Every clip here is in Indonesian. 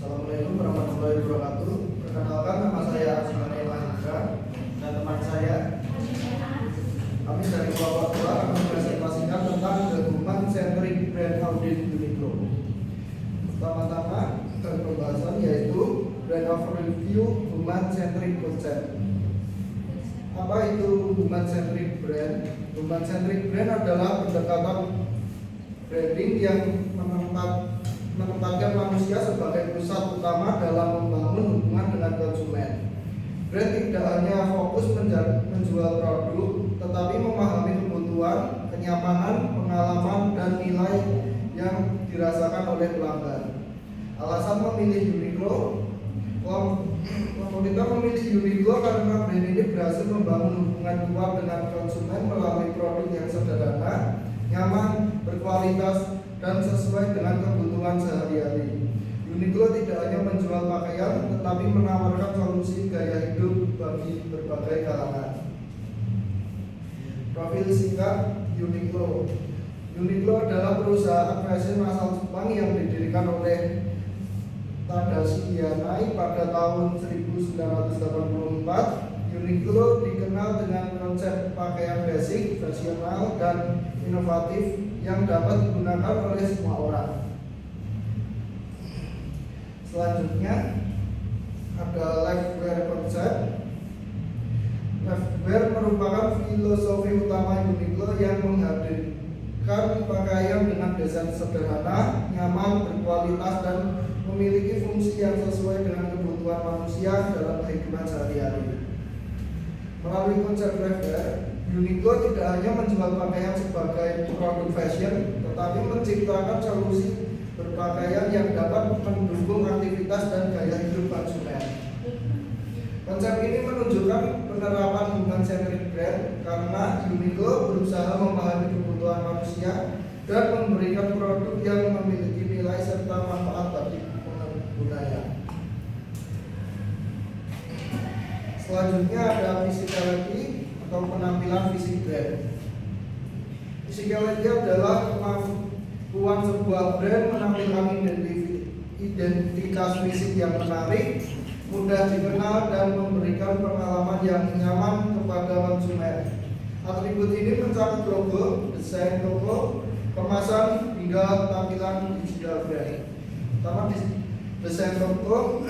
Assalamualaikum warahmatullahi wabarakatuh. Perkenalkan, nama saya Asmani Mahendra dan teman saya. Kami dari kelompok 2 akan mempresentasikan tentang the human centric brand audit Uniqlo. Pertama-tama pembahasan yaitu brand overview human centric concept. Apa itu human centric brand? Human centric brand adalah pendekatan branding yang menempatkan manusia sebagai pusat utama dalam membangun hubungan dengan konsumen. Brand tidak hanya fokus menjual produk, tetapi memahami kebutuhan, kenyamanan, pengalaman, dan nilai yang dirasakan oleh pelanggan. Alasan memilih Uniqlo, kita memilih Uniqlo karena brand ini berhasil membangun hubungan kuat dengan konsumen melalui produk yang sederhana, nyaman, berkualitas, dan sesuai dengan kebutuhan sehari-hari. Uniqlo tidak hanya menjual pakaian, tetapi menawarkan solusi gaya hidup bagi berbagai kalangan. Profil singkat Uniqlo. Uniqlo adalah perusahaan fashion asal Jepang yang didirikan oleh Tadashi Yanai pada tahun 1984. Uniqlo dikenal dengan konsep pakaian basic, fashionable, dan inovatif yang dapat digunakan oleh semua orang. Selanjutnya ada lifewear konsep. Lifewear merupakan filosofi utama Uniqlo yang menghadirkan pakaian dengan desain sederhana, nyaman, berkualitas, dan memiliki fungsi yang sesuai dengan kebutuhan manusia dalam kehidupan sehari-hari. Melalui konsep lifewear, Uniqlo tidak hanya menjual pakaian sebagai produk fashion, tetapi menciptakan solusi berpakaian yang dapat mendukung aktivitas dan gaya hidup konsumen. Konsep ini menunjukkan penerapan human centric brand karena Uniqlo berusaha memahami kebutuhan manusia dan memberikan produk yang memiliki nilai serta manfaat bagi penggunanya. Selanjutnya ada physicality atau penampilan fisik brand. Physicality adalah kemampuan sebuah brand menampilkan identitas fisik yang menarik, mudah dikenal, dan memberikan pengalaman yang nyaman kepada konsumen. Atribut ini mencakup logo, desain logo, kemasan, hingga tampilan digital brand. Pertama, desain logo.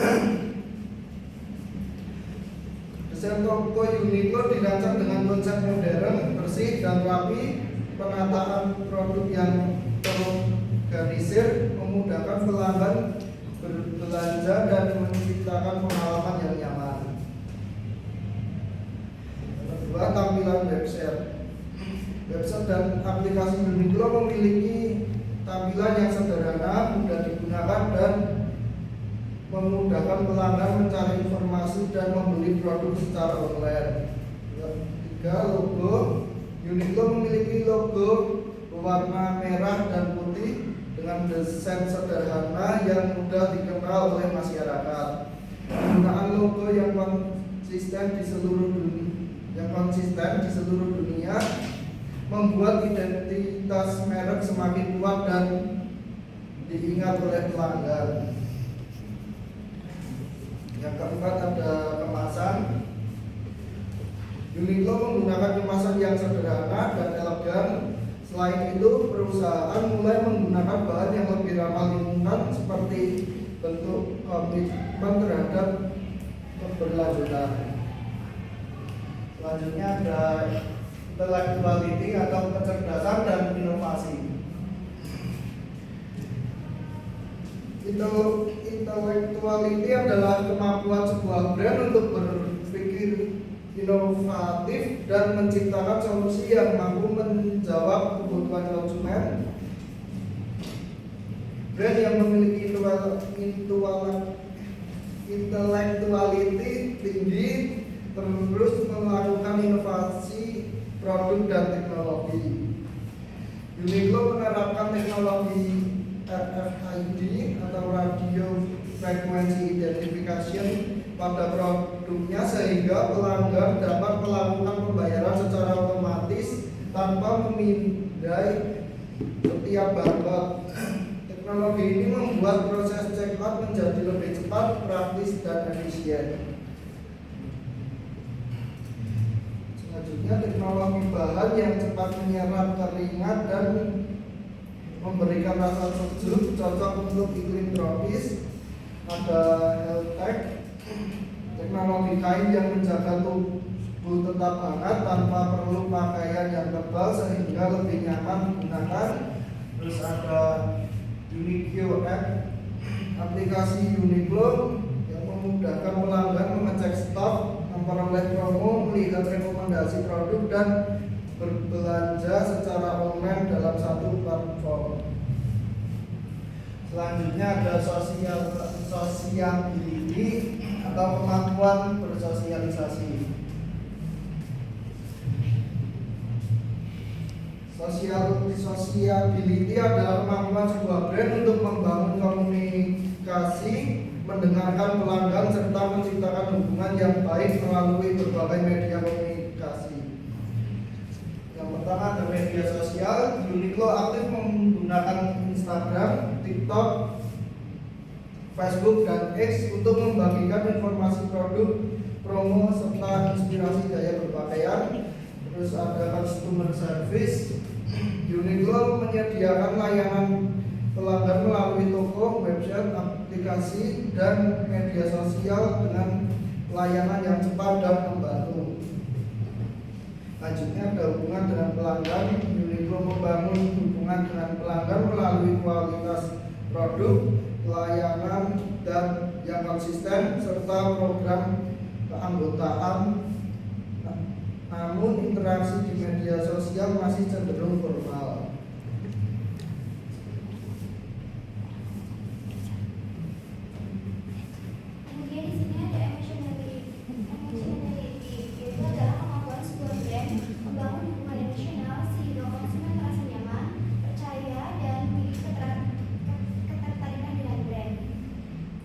Desain logo Uniqlo dirancang dengan konsep modern, bersih, dan rapi. Penataan produk yang terorganisir memudahkan pelanggan berbelanja dan menciptakan pengalaman yang nyaman. Kedua, tampilan website. Website dan aplikasi Uniqlo memiliki tampilan yang sederhana, mudah digunakan, dan memudahkan pelanggan mencari informasi dan membeli produk secara online. Tiga, logo. Uniqlo memiliki logo berwarna merah dan putih dengan desain sederhana yang mudah dikenal oleh masyarakat. Penggunaan logo yang konsisten di seluruh dunia membuat identitas merek semakin kuat dan diingat oleh pelanggan. Yang keempat ada kemasan. Uniqlo menggunakan kemasan yang sederhana dan elegan. Selain itu, perusahaan mulai menggunakan bahan yang lebih ramah lingkungan seperti bentuk komitmen terhadap keberlanjutan. Selanjutnya ada intellectuality atau kecerdasan dan inovasi. Intellectuality adalah kemampuan sebuah brand untuk berpikir inovatif dan menciptakan solusi yang mampu menjawab kebutuhan konsumen. Brand yang memiliki intellectuality tinggi terus melakukan inovasi produk dan teknologi. Uniqlo menerapkan teknologi RFID atau Radio Frequency Identification pada produknya sehingga pelanggan dapat melakukan pembayaran secara otomatis tanpa memindai setiap barcode. Teknologi ini membuat proses check out menjadi lebih cepat, praktis, dan efisien. Selanjutnya, teknologi bahan yang cepat menyerap keringat dan memberikan rasa sejuk, cocok untuk iklim tropis. Ada Healtech, teknologi kain yang menjaga tubuh tetap hangat tanpa perlu pakaian yang tebal sehingga lebih nyaman digunakan. Terus ada Uniqlo App, aplikasi Uniqlo yang memudahkan pelanggan mengecek stok, memperoleh promo, melihat rekomendasi produk, dan berbelanja secara online dalam satu platform. Selanjutnya ada sociability atau kemampuan bersosialisasi. Sociability adalah kemampuan sebuah brand untuk membangun komunikasi, mendengarkan pelanggan, serta menciptakan hubungan yang baik melalui berbagai media komunikasi. Yang pertama ada media sosial. Uniqlo aktif menggunakan Instagram, TikTok, Facebook, dan X untuk membagikan informasi produk, promo, serta inspirasi gaya berpakaian. Terus ada customer service. Uniqlo menyediakan layanan pelanggan melalui toko, website, aplikasi, dan media sosial dengan layanan yang cepat dan membantu. Selanjutnya ada hubungan dengan pelanggan. Uniqlo membangun hubungan dengan pelanggan melalui kualitas produk, layanan, dan yang konsisten, serta program keanggotaan. Namun interaksi di media sosial masih cenderung formal. Kemudian di sini ada emotionality. Emotionality itu adalah kemampuan sebuah brand membangun hubungan emosional sehingga konsumen merasa nyaman, percaya, dan memiliki ketertarikan dengan brand.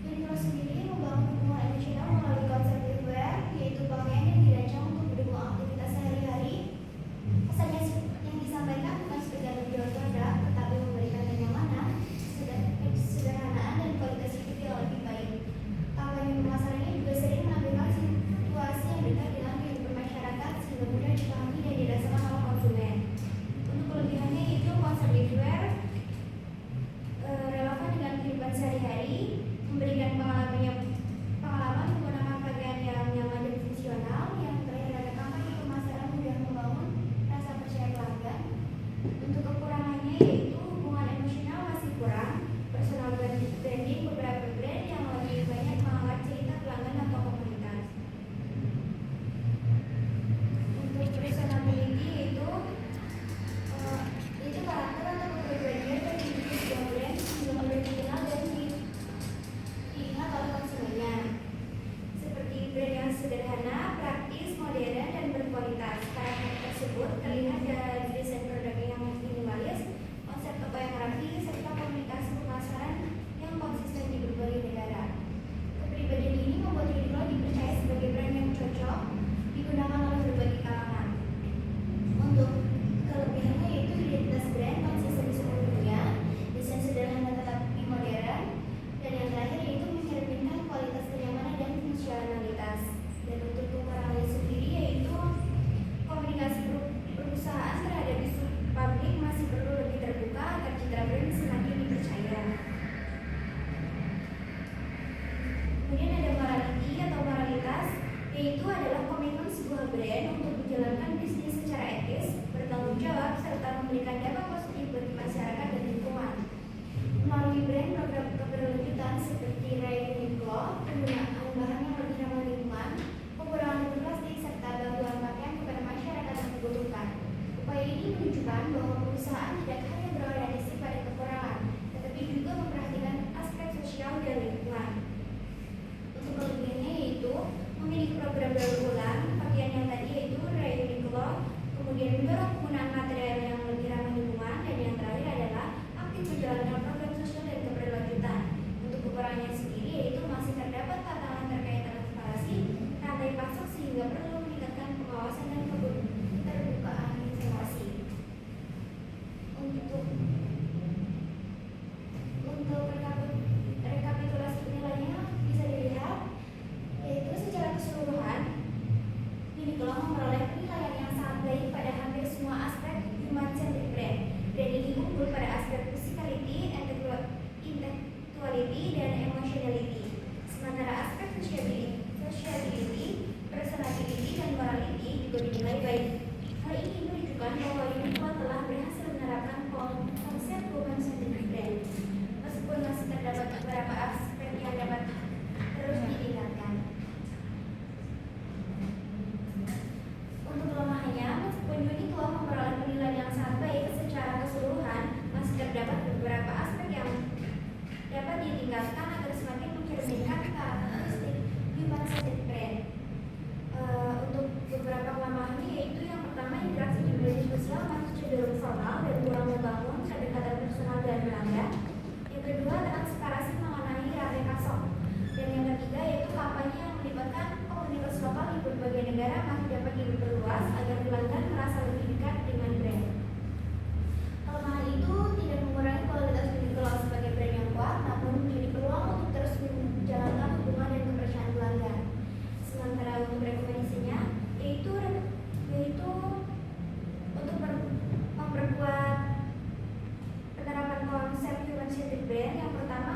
Uniqlo sendiri membangun hubungan emosional melalui konsep wear, yaitu pakaian yang dirancang untuk mendukung aktivitas sehari-hari. Pesannya yang disampaikan bukan sekedar menjual produk, tetapi memberikan kenyamanan, kesederhanaan, dan kualitas hidup yang lebih baik. Kampanye pemasaran ini juga sering menampilkan situasi yang dekat dengan kehidupan masyarakat sehingga mudah dipahami dan dirasakan oleh konsumen. Untuk kelebihannya itu konsep wear relevan dengan kehidupan sehari-hari, memberikan pengalaman menggunakan pakaian yang nyaman dan fungsional. Yang terakhir ada kampanye pemasaran mudah membangun rasa percaya pelanggan. Untuk kekurangannya yaitu hubungan emosional masih kurang, personal branding beberapa brand yang lebih banyak mengangkat cerita pelanggan atau komunitas. Untuk personality itu karakter atau kepribadian dari individu sebuah brand yang mudah dikenal dan diingat oleh konsumennya. Seperti brand yang sederhana, praktis, modern, dan berkualitas. Karakter tersebut terlihat dari desain produk yang minimalis, konsep toko yang rapi, serta komunikasi pemasaran yang konsisten di berbagai negara. Kepribadian ini membuat Uniqlo dipercaya sebagai brand yang cocok digunakan oleh berbagai kalangan. Untuk kelebihannya yaitu identitas brand konsisten di seluruh dunia, desain sederhana tetapi modern, dan yang terakhir yaitu mencerminkan kualitas kenyamanan dan fungsionalitas. Dan untuk kekurangannya sendiri yaitu komunikasi perusahaan terhadap isu publik masih perlu lebih terbuka agar citra brand semakin dipercaya. Kemudian ada morality atau moralitas, yaitu adalah komitmen sebuah brand untuk menjalankan bisnis secara etis, bertanggung jawab, serta memberikan dampak positif bagi masyarakat dan lingkungan. Melalui brand program keberlanjutan seperti Ray Uniqlo, penggunaan bahan yang lebih ramah lingkungan, pengurangan limbah plastik, serta bantuan pakaian kepada masyarakat yang membutuhkan. Upaya ini menunjukkan bahwa perusahaan tidak hanya berorientasi pada kekurangan, tetapi juga memperhatikan aspek sosial dan lingkungan. Untuk kelebihannya yaitu memiliki program daur ulang pakaian yang tadi yaitu Ray Uniqlo, kemudian mendorong penggunaan material yang lebih ramah lingkungan, quality, dan emotionality. Sementara aspek sociability, personality, dan morality juga dinilai baik. Hal ini menunjukkan bahwa Uniqlo telah berhasil menerapkan konsep woman-centered brand, meskipun masih terdapat beberapa aspek yang dapat terus ditingkatkan. Untuk kelemahannya, meskipun Uniqlo memperoleh penilaian yang sangat baik secara keseluruhan, masih terdapat beberapa aspek yang dapat ditingkatkan agar semakin mencerminkan karakteristik human-centered brand. Untuk beberapa kelemahannya yaitu yang pertama, interaksi di media sosial masih cenderung formal dan kurang membangun kedekatan personal dan pelanggan. Yang kedua, transparansi mengenai rantai pasok. Dan yang ketiga yaitu kampanye yang melibatkan komunitas lokal di berbagai negara masih dapat diperluas agar pelanggan merasa lebih dekat dengan brand. Kelemahan itu tidak mengurangi kualitas Uniqlo sebagai brand yang kuat, namun menjadi peluang untuk terus menjalankan hubungan dan kepercayaan pelanggan. Sementara untuk rekomendasinya yaitu untuk memperkuat penerapan konsep human-centered brand. Yang pertama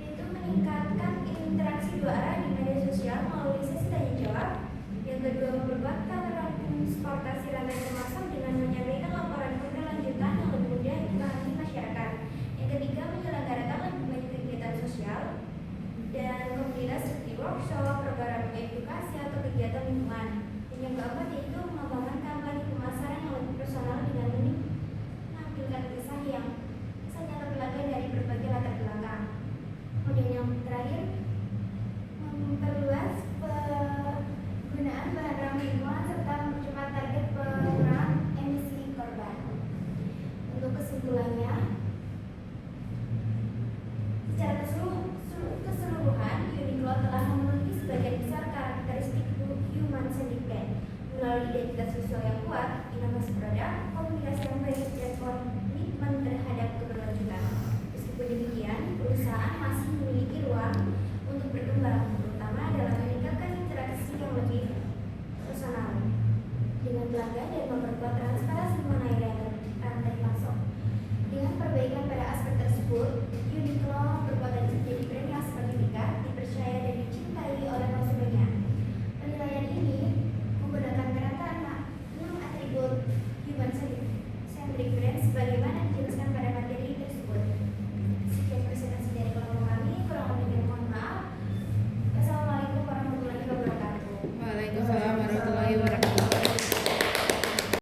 yaitu meningkatkan interaksi dua arah di media sosial melalui sesi tanya jawab. Yang kedua, memperkuat transportasi rantai kemasan dengan menyampaikan laporan berkelanjutan yang lebih mudah dipahami masyarakat. Yang ketiga, menyelenggarakan lebih banyak kegiatan sosial dan komunitas seperti workshop, program edukasi atau kegiatan lingkungan. Dan yang keempat yaitu mengembangkan kampanye pemasaran yang lebih personal dengan menampilkan kisah nyata pelanggan dari berbagai latar belakang. Kemudian yang terakhir, memperluas penggunaan bahan ramah lingkungan serta mempercepat target pengurangan emisi karbon. Untuk kesimpulannya, secara keseluruhan Uniqlo telah memiliki sebagian besar karakteristik human-centered brand melalui identitas visual yang kuat, inovasi produk,